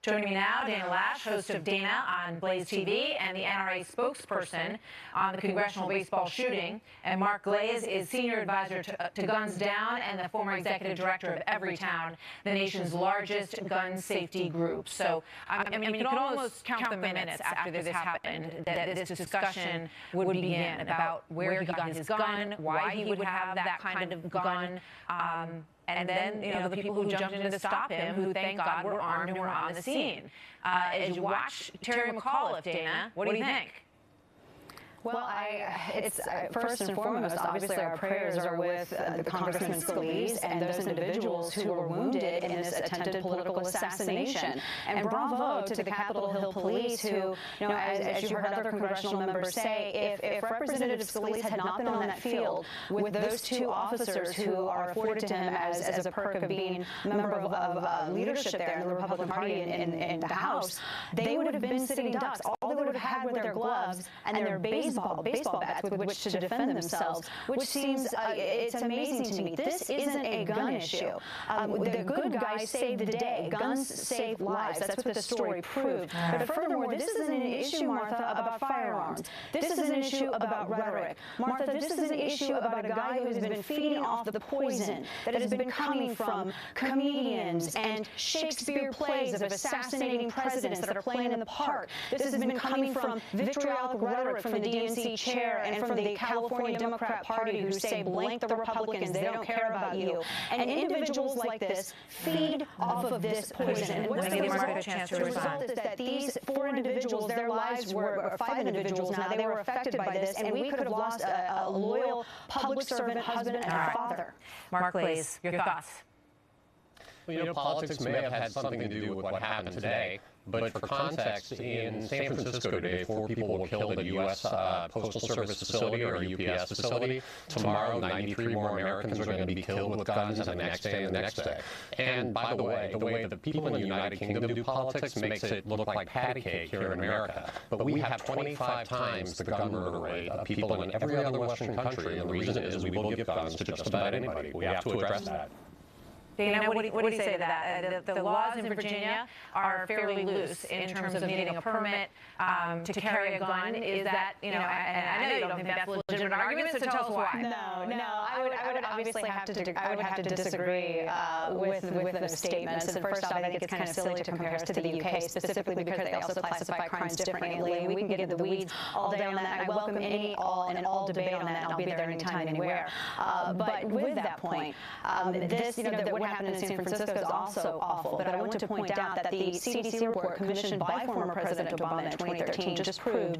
Joining me now, Dana Loesch, host of Dana on Blaze TV and the NRA spokesperson on the congressional baseball shooting. And Mark Glaze is senior advisor to Guns Down and the former executive director of Everytown, the nation's largest gun safety group. So, I mean, you can almost count the minutes after this happened that this discussion would begin about where he got his gun, why he would have that kind of gun, and then, you know, the people who jumped in to stop him, who, thank God, were armed and were on the scene. As you watch Terry McAuliffe, Dana, what do you think? Well, it's first and foremost, obviously, our prayers are with the Congressman Scalise and those individuals who were wounded in this attempted political assassination. And bravo to the Capitol Hill Police who, you know, as you heard other congressional members say, if Representative Scalise had not been on that field with those two officers who are afforded to him as a perk of being a member of leadership there in the Republican Party in the House, they would have been sitting ducks. All they would have had were their gloves and their baseball bats with which to defend themselves, which seems, it's amazing to me. This isn't a gun issue. The good guys saved the day. Guns save lives. That's what the story proved. But furthermore, this isn't an issue, Martha, about firearms. This is an issue about rhetoric. Martha, this is an issue about a guy who has been feeding off the poison that has been coming from comedians and Shakespeare plays of assassinating presidents that are playing in the park. This has been coming from vitriolic rhetoric from the DNC chair and from the California Democrat Party who say blank the Republicans, they don't care about you. And individuals like this feed off of this poison. And what's the result? The result is that these 4 individuals, their lives were, or 5 individuals now, they were affected by this, and we could have lost a loyal public servant, husband, and a father. Mark Glaze, your thoughts? Well, politics may have had something to do with what happened today, but for context, in San Francisco today, 4 people were killed at a U.S. Postal Service facility or a UPS facility. Tomorrow, 93 more Americans are going to be killed with guns, and the next day and the next day. And by the way that the people in the United Kingdom do politics makes it look like patty cake here in America. But we have 25 times the gun murder rate of people in every other Western country, and the reason is we will give guns to just about anybody. We have to address that. Dana, what do you say to that? The laws in Virginia are fairly loose in terms of needing a permit to carry a gun. Is that, and I know you don't think that's a legitimate argument, so tell us why. No, I would obviously have to disagree with those statements. And first off, I think it's kind of silly to compare us to the UK, specifically because they also classify crimes differently. We can get into the weeds all day on that, and I welcome any, all, and all debate on that, and I'll be there anytime, anywhere. But with that point, what happened in San Francisco is also awful, but I want to point out that the CDC report commissioned by former President Obama in 2013 just proved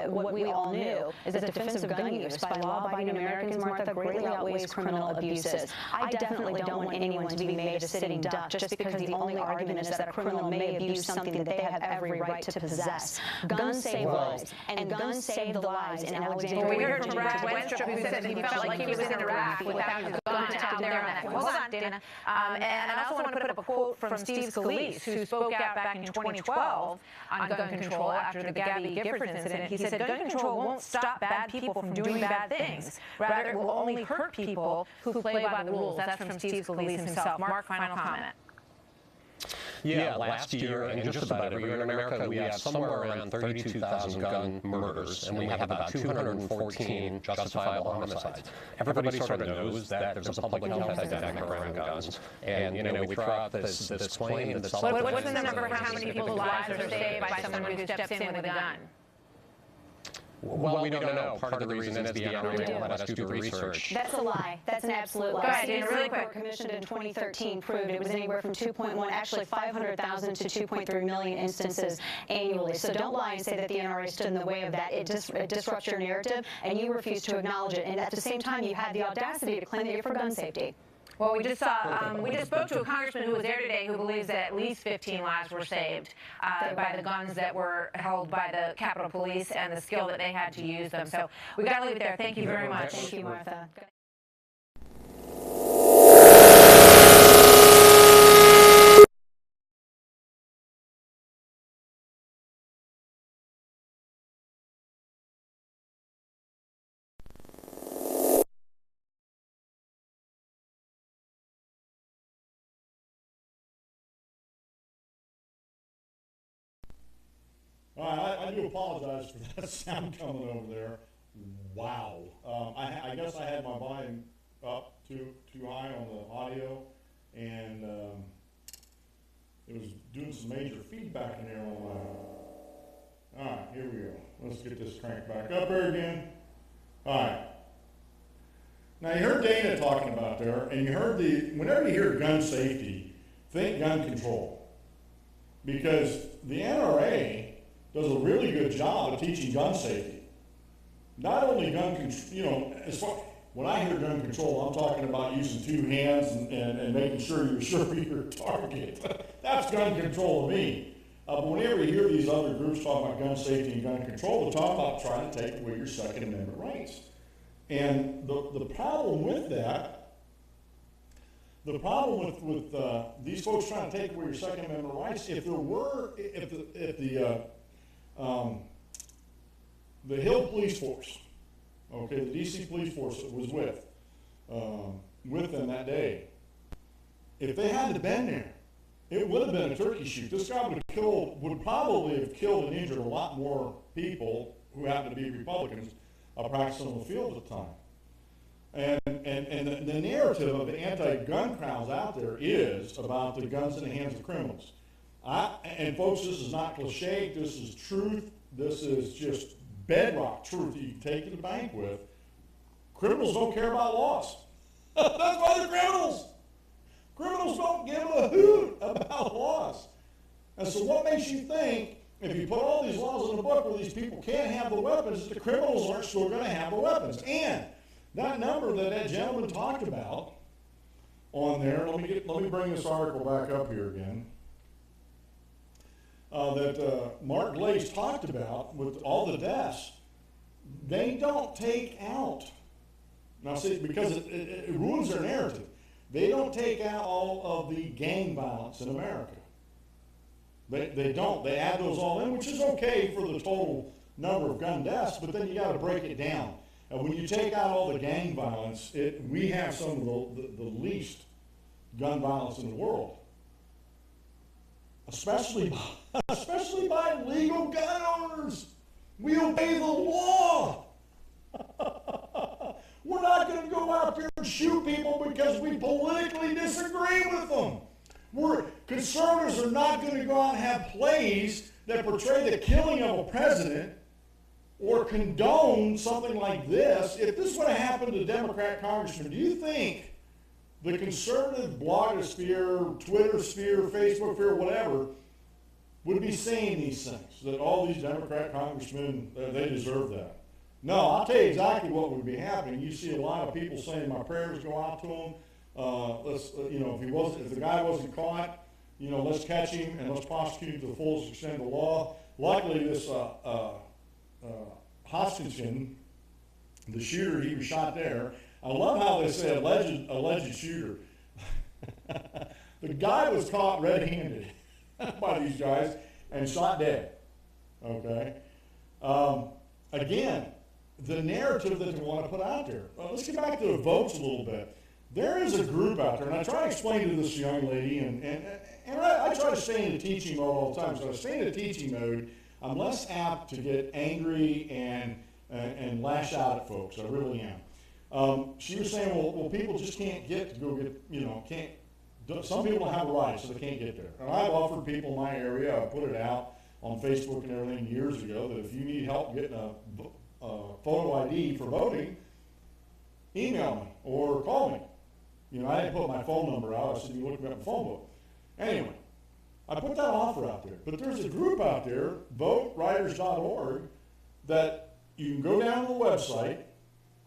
what we all knew, is that defensive gun use by law-abiding Americans, Martha, greatly outweighs criminal abuses. I definitely don't want anyone to be made a sitting duck just because the only argument is that a criminal may abuse something that they have every right to possess. Guns save lives, and guns saved the lives in Alexandria. We heard from Brad Wenstrup, who said that he felt like he was in Iraq without his gun out there on that. Hold on, Dana. And I also want to put up a quote from Steve Scalise, who spoke out back in 2012 on gun control after the Gabby Giffords incident. He said, gun control won't stop bad people from doing bad things. Rather, it will only hurt people who play by the rules. That's from Steve Scalise himself. Mark, final comment. Yeah, last year, and just about every year in America, we have somewhere around 32,000 gun murders, and we have about 214 justifiable homicides. Everybody sort of knows that there's a public health epidemic around guns, and we throw out this claim that what's the number for how many people's lives are saved by someone who steps in with a gun? Well, we don't know. Part of the reason is the NRA won't let us do the research. That's a lie. That's an absolute lie. Go ahead, Dana, really quick. Commissioned in 2013 proved it was anywhere from 2.1, actually 500,000 to 2.3 million instances annually. So don't lie and say that the NRA stood in the way of that. It disrupts your narrative, and you refuse to acknowledge it. And at the same time, you had the audacity to claim that you're for gun safety. Well, we just spoke to a congressman who was there today who believes that at least 15 lives were saved by the guns that were held by the Capitol Police and the skill that they had to use them. So we've got to leave it there. Thank you very much. Thank you, Martha. I do apologize for that sound coming over there. Wow. I guess I had my volume up too high on the audio, and it was doing some major feedback in there on my... All right, here we go. Let's get this cranked back up here again. All right. Now, you heard Dana talking about there, and you heard whenever you hear gun safety, think gun control. Because the NRA does a really good job of teaching gun safety. Not only gun control, when I hear gun control, I'm talking about using 2 hands and making sure you're sure of your target. That's gun control to me. But whenever you hear these other groups talk about gun safety and gun control, they're talking about trying to take away your Second Amendment rights. And the problem with that, the problem with these folks trying to take away your Second Amendment rights, if the Hill Police Force, okay, the DC Police Force that was with them that day, if they hadn't been there, it would have been a turkey shoot. This guy would probably have killed and injured a lot more people who happened to be Republicans practicing on the field at the time. And the narrative of the anti-gun crowds out there is about the guns in the hands of criminals. And folks, this is not cliche, this is truth, this is just bedrock truth that you can take to the bank with. Criminals don't care about laws. That's why they're criminals. Criminals don't give a hoot about laws. And so what makes you think, if you put all these laws in the book where these people can't have the weapons, that the criminals aren't still going to have the weapons? And that number that gentleman talked about, on there. Let me bring this article back up here again. That Mark Glaze talked about with all the deaths. They don't take out, now see, because it ruins their narrative. They don't take out all of the gang violence in America. They don't. They add those all in, which is okay for the total number of gun deaths, but then you got to break it down. And when you take out all the gang violence, we have some of the least gun violence in the world, especially by legal gun owners. We obey the law. We're not going to go out there and shoot people because we politically disagree with them. Conservatives are not going to go out and have plays that portray the killing of a president or condone something like this. If this would have happened to a Democrat congressman, do you think the conservative blogosphere, Twitter sphere, Facebook sphere, whatever, would be saying these things, that all these Democrat congressmen, they deserve that? No, I'll tell you exactly what would be happening. You see a lot of people saying my prayers go out to him. If the guy wasn't caught, let's catch him and let's prosecute to the fullest extent of the law. Luckily, this Hoskinson, the shooter, he was shot there. I love how they say alleged shooter. The guy was caught red-handed by these guys and shot dead. Okay. Again, the narrative that they want to put out there. Let's get back to the votes a little bit. There is a group out there, and I try to explain to this young lady, and I try to stay in the teaching mode all the time. So I stay in the teaching mode. I'm less apt to get angry and lash out at folks. I really am. She was saying, well, people just can't get to go get, some people don't have a ride, so they can't get there. And I've offered people in my area, I put it out on Facebook and everything years ago, that if you need help getting a photo ID for voting, email me or call me. I didn't put my phone number out. I said, you look me up in the phone book. Anyway, I put that offer out there. But there's a group out there, votewriters.org, that you can go down to the website,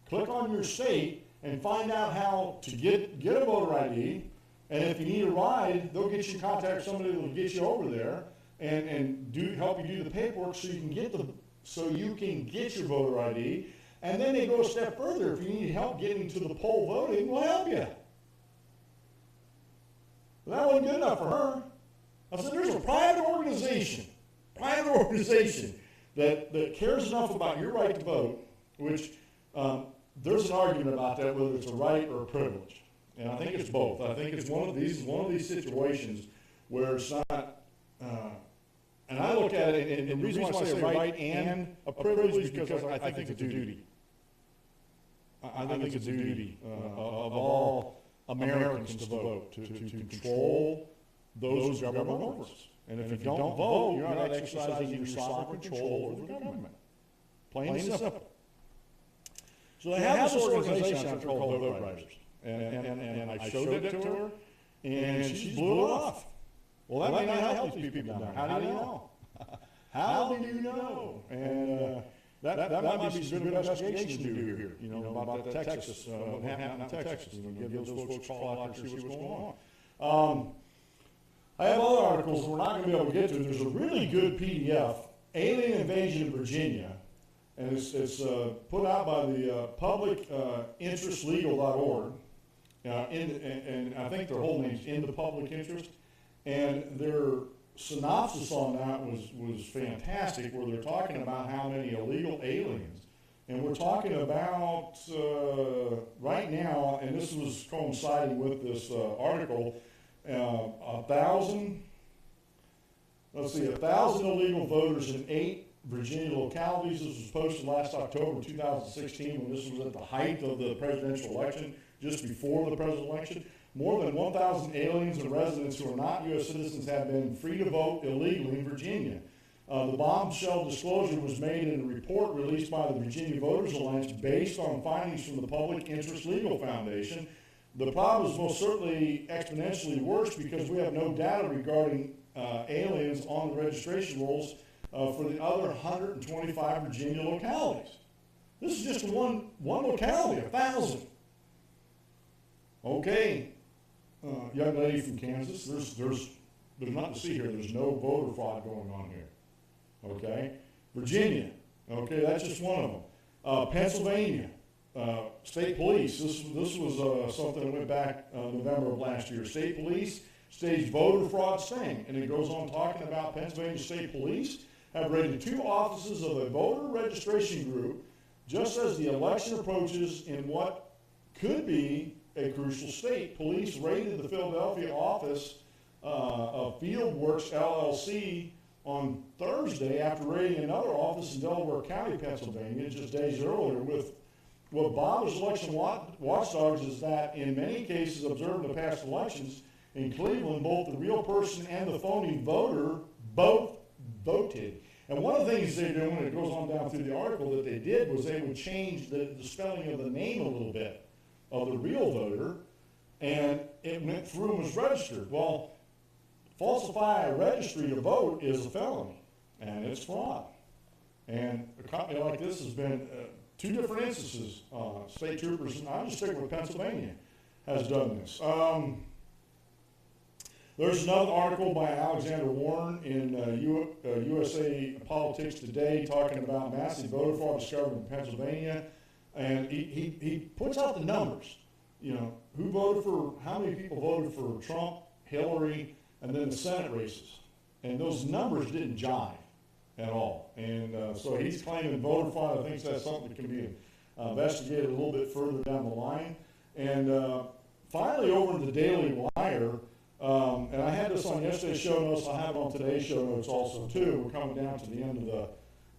click on your state, and find out how to get a voter ID. And if you need a ride, they'll get you in contact with somebody that will get you over there and help you do the paperwork so you can get your voter ID. And then they go a step further. If you need help getting to the poll voting, we'll help you. But that wasn't good enough for her. I said, there's a private organization that cares enough about your right to vote, which there's an argument about that, whether it's a right or a privilege. And I think it's both. I think it's one of these situations where it's not, and I look at it, and the reason why I say right and a privilege is because I think it's a duty. I think it's a duty of all Americans to vote, to control those government offices. And if you don't vote, you're not exercising your sovereign control over the government. Plain and simple. So they have this organization out there called Vote Writers. And I showed it to her, and she blew it off. Well, that may not help these people down there. How do you know? How do you know? And that might be some good investigation to do here, about that Texas, what happened in Texas. Give those folks a call out there and see what's going on. I have other articles we're not going to be able to get to. There's a really good PDF, Alien Invasion in Virginia, and it's put out by the publicinterestlegal.org. And I think their whole name's In the Public Interest. And their synopsis on that was fantastic, where they're talking about how many illegal aliens. And we're talking about, right now, and this was coinciding with this article, 1,000 illegal voters in 8 Virginia localities. This was posted last October 2016, when this was at the height of the presidential election, just before the presidential election. More than 1,000 aliens and residents who are not U.S. citizens have been free to vote illegally in Virginia. The bombshell disclosure was made in a report released by the Virginia Voters Alliance based on findings from the Public Interest Legal Foundation. The problem is most certainly exponentially worse because we have no data regarding aliens on the registration rolls for the other 125 Virginia localities. This is just one locality, 1,000. Okay, young lady from Kansas. There's nothing to see here. There's no voter fraud going on here. Okay? Virginia. Okay, that's just one of them. Pennsylvania. State police. This was something that went back November of last year. State police staged voter fraud sting. And it goes on talking about Pennsylvania State Police have raided 2 offices of a voter registration group just as the election approaches in what could be a crucial state. Police raided the Philadelphia office of Fieldworks LLC on Thursday after raiding another office in Delaware County, Pennsylvania, just days earlier. With what bothers election watchdogs is that in many cases observed in the past elections in Cleveland, both the real person and the phony voter both voted. And one of the things they do when it goes on down through the article that they did was they would change the spelling of the name a little bit of the real voter, and it went through and was registered. Well, falsify a registry to vote is a felony, and it's fraud. And a company like this has been 2 different instances. State troopers, and I'm just sticking with Pennsylvania, has done this. There's another article by Alexander Warren in USA Politics Today talking about massive voter fraud discovered in Pennsylvania. And he puts out the numbers. You know, who voted for, how many people voted for Trump, Hillary, and then the Senate races. And those numbers didn't jive at all. And so he's claiming voter fraud. I think that's something that can be investigated a little bit further down the line. And finally, over in the Daily Wire, and I had this on yesterday's show notes. I have it on today's show notes also, too. We're coming down to the end of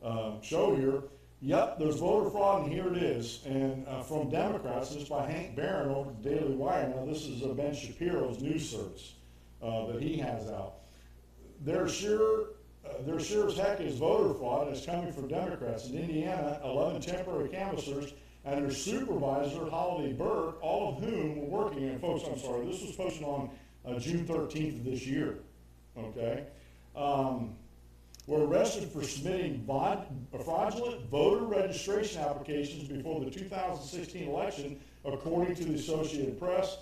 the show here. Yep, there's voter fraud, and here it is. And from Democrats, this is by Hank Barron over at the Daily Wire. Now, this is Ben Shapiro's news service that he has out. There sure as heck is voter fraud, and it's coming from Democrats. In Indiana, 11 temporary canvassers and their supervisor, Holiday Burke, all of whom were working, and folks, I'm sorry, this was posted on June 13th of this year, okay? Were arrested for submitting fraudulent voter registration applications before the 2016 election, according to the Associated Press.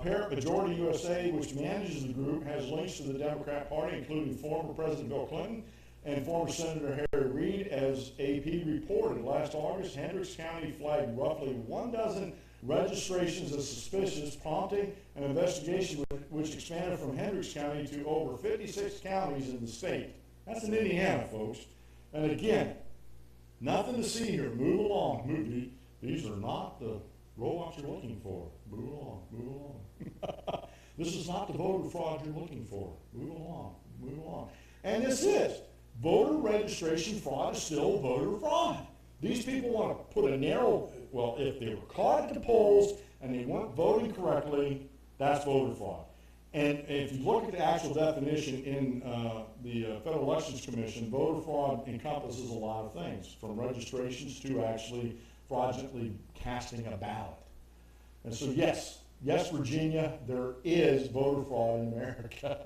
Parent Majority USA, which manages the group, has links to the Democrat Party, including former President Bill Clinton and former Senator Harry Reid. As AP reported last August, Hendricks County flagged roughly 12 registrations as suspicious, prompting an investigation which expanded from Hendricks County to over 56 counties in the state. That's in Indiana, folks. And again, nothing to see here. Move along. These are not the rollouts you're looking for. Move along. This is not the voter fraud you're looking for. Move along. And this is. Voter registration fraud is still voter fraud. These people want to put a narrow, well, if they were caught at the polls and they weren't voting correctly, that's voter fraud. And if you look at the actual definition in the Federal Elections Commission, voter fraud encompasses a lot of things, from registrations to actually fraudulently casting a ballot. And so yes, Virginia, there is voter fraud in America.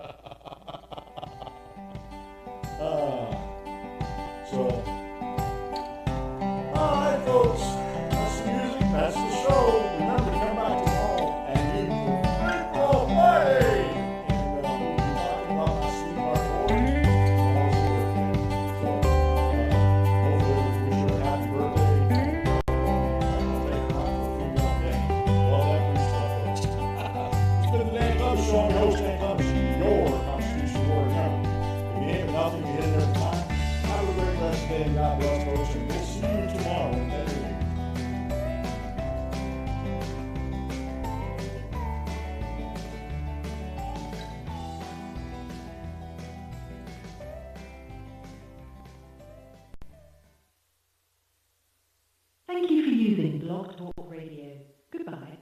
All right, folks, that's the music, that's the show. Remember to come back tomorrow and you will all play. And we'll be talking about my sweetheart Lori tomorrow's birthday. So hopefully we wish her a happy birthday. I'll take her out for a few more days. All that good stuff, folks. It's been the Dan Clemens Show. I'm your host, Dan Clemens, your Constitution Warrior General. If you ain't nothing, you hit it every time. Have a great rest of the day, and God bless, folks, and we'll see you tomorrow at that meeting. Thank you for using Blog Talk Radio. Goodbye.